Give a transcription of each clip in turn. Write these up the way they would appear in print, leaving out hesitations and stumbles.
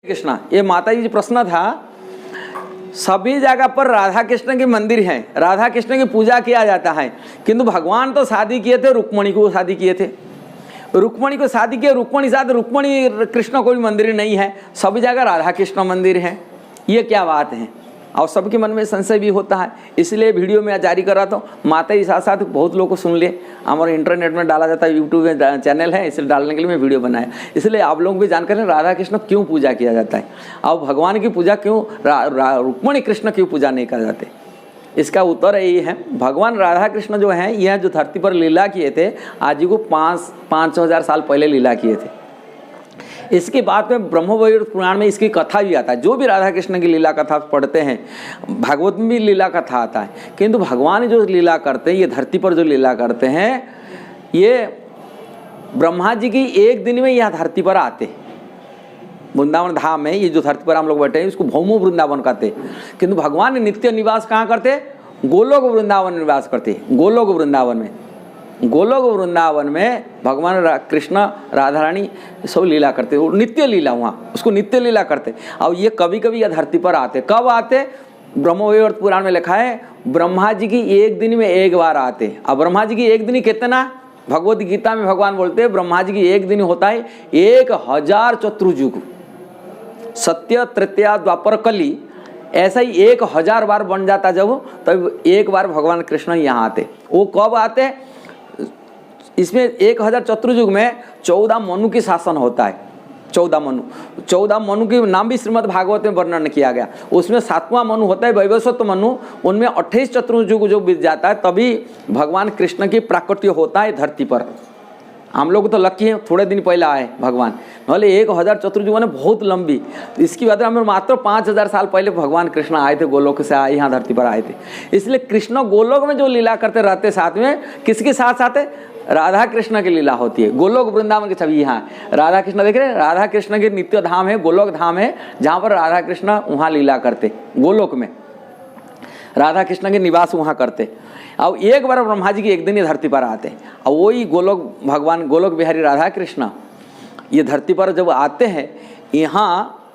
कृष्णा, ये माता जी प्रश्न था। सभी जगह पर राधा कृष्ण के मंदिर हैं, राधा कृष्ण की पूजा किया जाता है, किंतु भगवान तो शादी किए थे, रुक्मणी को शादी किए थे, रुक्मणी को शादी किए, रुक्मणी साथ रुक्मणी कृष्ण कोई मंदिर नहीं है, सभी जगह राधा कृष्ण मंदिर है। ये क्या बात है? और सबके मन में संशय भी होता है, इसलिए वीडियो में जारी कर रहा था। माता जी साथ साथ बहुत लोगों को सुन ले, हमारे इंटरनेट में डाला जाता है, यूट्यूब में चैनल है, इसलिए डालने के लिए मैं वीडियो बनाया। इसलिए आप लोग भी जानकारी राधा कृष्ण क्यों पूजा किया जाता है और भगवान की पूजा क्यों रुक्मणी कृष्ण क्यों पूजा नहीं कर जाते, इसका उत्तर यही है। भगवान राधा कृष्ण जो हैं, यह जो धरती पर लीला किए थे, आज जी को 500 साल पहले लीला किए थे। इसके बाद में ब्रह्मवैवर्त पुराण में इसकी कथा भी आता है। जो भी राधा कृष्ण की लीला कथा पढ़ते हैं, भागवत में भी लीला कथा आता है, किंतु भगवान जो लीला करते हैं, ये धरती पर जो लीला करते हैं, ये ब्रह्मा जी की एक दिन में यह धरती पर आते। वृंदावन धाम में, ये जो धरती पर हम लोग बैठे हैं, इसको भौमो वृंदावन कहते, किंतु भगवान नित्य निवास कहाँ करते? गोलोक वृंदावन निवास करते। गोलोक वृंदावन में, गोलोक वृंदावन में भगवान कृष्ण राधा रानी सब लीला करते, वो नित्य लीला, वहाँ उसको नित्य लीला करते। और ये कभी कभी यह धरती पर आते। कब आते? ब्रह्मवैवर्त पुराण में लिखा है, ब्रह्मा जी की एक दिन में एक बार आते। अब ब्रह्मा जी की एक दिन कितना? भगवत गीता में भगवान बोलते हैं, ब्रह्मा जी की एक दिन होता है 1000 चतुर्युग। सत्य, तृतीया, द्वापर, कली, ऐसा ही 1000 बार बन जाता जब, तब एक बार भगवान कृष्ण यहाँ आते। वो कब आते? इसमें 1000 चतुर्युग में 14 मनु की शासन होता है। 14 मनु के नाम भी श्रीमद् भागवत में वर्णन किया गया। उसमें 7वां मनु होता है वैवस्वत मनु। उनमें 28 चतुर्युग जो बीत जाता है, तभी भगवान कृष्ण की प्राकट्य होता है धरती पर। हम लोग तो लकी हैं, थोड़े दिन पहले आए भगवान, भले 1000 चतुर्युग ने बहुत लंबी। इसकी बात हमें मात्र 5000 साल पहले भगवान कृष्ण आए थे, गोलोक से आए, यहाँ धरती पर आए थे। इसलिए कृष्ण गोलोक में जो लीला करते रहते, साथ में किसके साथ साथ है? राधा कृष्ण की लीला होती है। गोलोक वृंदावन की छवि यहाँ राधा कृष्ण देख रहे हैं। राधा कृष्ण के नित्य धाम है, गोलोक धाम है, जहाँ पर राधा कृष्ण वहाँ लीला करते। गोलोक में राधा कृष्ण के निवास वहाँ करते। अब एक बार ब्रह्मा जी की एक दिन ही धरती पर आते, और वही गोलोक भगवान गोलोक बिहारी राधा कृष्ण ये धरती पर जब आते हैं, यहाँ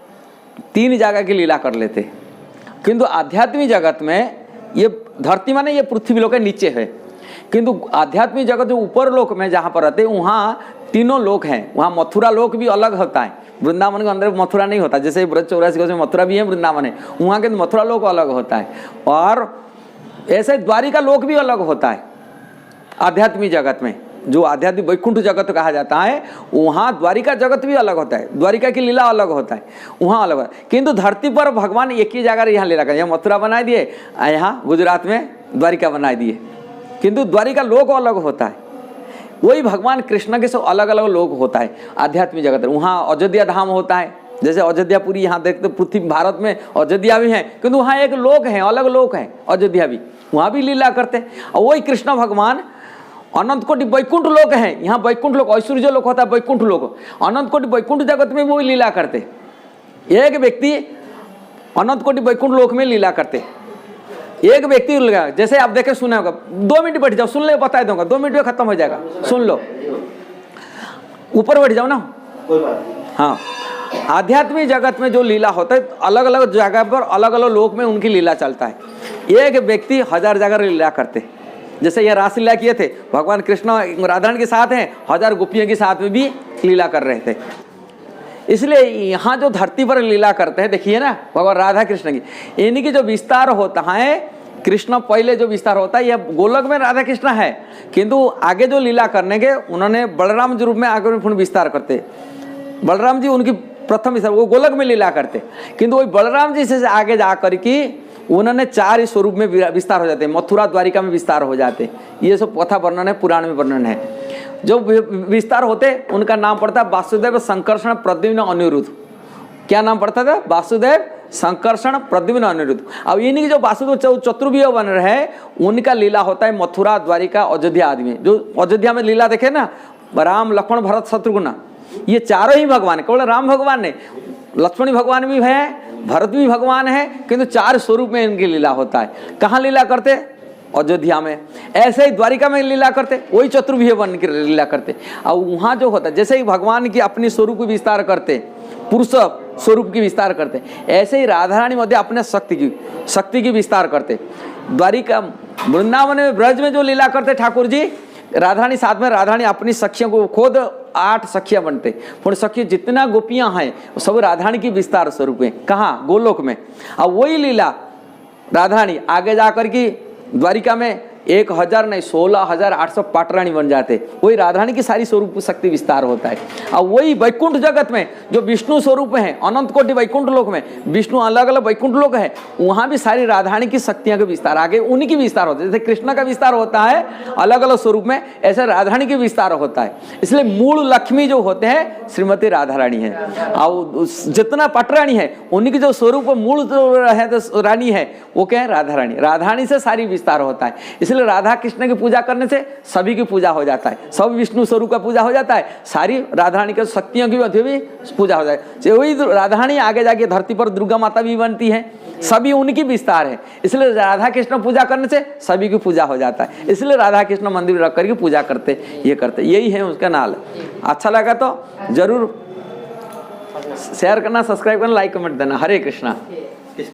3 जगह की लीला कर लेते। किंतु आध्यात्मिक जगत में, ये धरती माने ये पृथ्वी लोक के नीचे है, किंतु आध्यात्मिक जगत जो ऊपर लोक में जहाँ पर रहते हैं, वहाँ 3 लोक हैं। वहाँ मथुरा लोक भी अलग होता है, वृंदावन के अंदर मथुरा नहीं होता। जैसे ब्रज 84 में मथुरा भी है, वृंदावन है, वहाँ के मथुरा लोक अलग होता है। और ऐसे द्वारिका लोक भी अलग होता है। आध्यात्मिक जगत में जो आध्यात्मिक वैकुंठ जगत कहा जाता है, वहाँ द्वारिका जगत भी अलग होता है, द्वारिका की लीला अलग होता है, वहाँ अलग है। किंतु धरती पर भगवान एक ही जगह यहाँ लीला कर, यहाँ मथुरा बना दिए, यहाँ गुजरात में द्वारिका बना दिए, किंतु द्वारिका लोक अलग होता है। वही भगवान कृष्ण के सब अलग अलग लोक होता है आध्यात्मिक जगत में। वहाँ अयोध्या धाम होता है, जैसे अयोध्या पुरी यहाँ देखते, पृथ्वी भारत में अयोध्या भी है, किंतु वहाँ एक लोक है, अलग लोक है अयोध्या भी, वहाँ भी लीला करते हैं। और वही कृष्ण भगवान अनंत कोटि वैकुंठ लोक है, यहाँ वैकुंठ लोक ऐश्वर्य लोक होता है, वैकुंठ लोक, अनंत कोटि वैकुंठ जगत में वो लीला करते। एक व्यक्ति अनंत कोटि वैकुंठ लोक में लीला करते, एक व्यक्ति लगा। जैसे आप देखे सुना होगा, 2 मिनट बैठ जाओ, सुन ले, बता दूंगा, 2 मिनट में खत्म हो जाएगा, सुन लो, ऊपर बैठ जाओ ना। हाँ, आध्यात्मिक जगत में जो लीला होता है, अलग अलग जगह पर अलग अलग लोक में उनकी लीला चलता है। एक व्यक्ति 1000 जगह लीला करते, जैसे ये रासलीला किए थे, भगवान कृष्ण राधा रानी के साथ हैं, 1000 गोपियों के साथ में भी लीला कर रहे थे। इसलिए यहाँ जो धरती पर लीला करते हैं, देखिए ना, भगवान राधा कृष्ण की, इनकी जो विस्तार होता है, कृष्ण पहले जो विस्तार होता है, यह गोलोक में राधा कृष्ण है, किंतु आगे जो लीला करने के, उन्होंने बलराम जी रूप में आगे में विस्तार करते। बलराम जी उनकी प्रथम विस्तार, वो गोलोक में लीला करते, किंतु वही बलराम जी से आगे जा करके उन्होंने 4 स्वरूप में विस्तार हो जाते, मथुरा द्वारिका में विस्तार हो जाते। ये सब कथा वर्णन है, पुराण में वर्णन है। जो विस्तार होते, उनका नाम पड़ता है वासुदेव, संकर्षण, प्रद्युम्न, अनिरुद्ध। क्या नाम पड़ता था? वासुदेव, संकर्षण, प्रद्युम्न, अनिरुद्ध। अब इन्हीं जो वासुदेव चतुर्व्यूह बन रहे, उनका लीला होता है मथुरा, द्वारिका, अयोध्या आदि में। जो अयोध्या में लीला देखे ना, राम, लक्ष्मण, भरत, शत्रुघ्न, ये चारों ही भगवान, केवल राम भगवान ने, लक्ष्मण भगवान भी है, भरत भी भगवान है, किंतु 4 स्वरूप में इनकी लीला होता है। कहाँ लीला करते? अयोध्या में, ऐसे ही द्वारिका में लीला करते, वही चतुर्भुज बन के लीला करते। और वहाँ जो होता जैसे ही भगवान की अपनी स्वरूप की विस्तार करते, पुरुष स्वरूप की विस्तार करते, ऐसे ही राधा रानी मध्य अपने शक्ति की विस्तार करते। द्वारिका वृंदावन में ब्रज में जो लीला करते ठाकुर जी, राधा रानी साथ में, राधा रानी अपनी सखियों को खुद 8 सखियां बनते, फिर सखी जितना गोपियां हैं सब राधा रानी की विस्तार स्वरूप है। कहाँ? गोलोक में। और वही लीला राधा रानी आगे जाकर की द्वारिका में 1000 नहीं 16,800 पाटरानी बन जाते। वही राधा रानी की सारी स्वरूप शक्ति विस्तार होता है। और वही वैकुंठ जगत में जो विष्णु स्वरूप है, अनंत कोटि वैकुंठ लोक में विष्णु अलग अलग वैकुंठ लोक है, वहाँ भी सारी राधा रानी की शक्तियाँ के विस्तार आगे उन्हीं की विस्तार होता है। जैसे कृष्ण का विस्तार होता है अलग अलग स्वरूप में, ऐसे राधा रानी की विस्तार होता है। इसलिए मूल लक्ष्मी जो होते हैं श्रीमती राधा रानी है। और जितना पटरानी है उन्हीं की जो स्वरूप मूल रानी है वो क्या है? राधा रानी। राधा रानी से सारी विस्तार होता है। इसलिए राधा कृष्ण की पूजा करने से सभी की पूजा हो जाता है, सब विष्णु स्वरूप का पूजा हो जाता है, सारी राधा रानी के शक्तियों की भी पूजा हो जाए। वही राधा रानी आगे जाके धरती पर दुर्गा माता भी बनती है, सभी उनकी विस्तार है। इसलिए राधा कृष्ण पूजा करने से सभी की पूजा हो जाता है। इसलिए राधा कृष्ण मंदिर रख करके पूजा करते, ये करते, यही है उसका नाल। अच्छा लगा तो जरूर शेयर करना, सब्सक्राइब करना, लाइक कमेंट देना। हरे कृष्णा।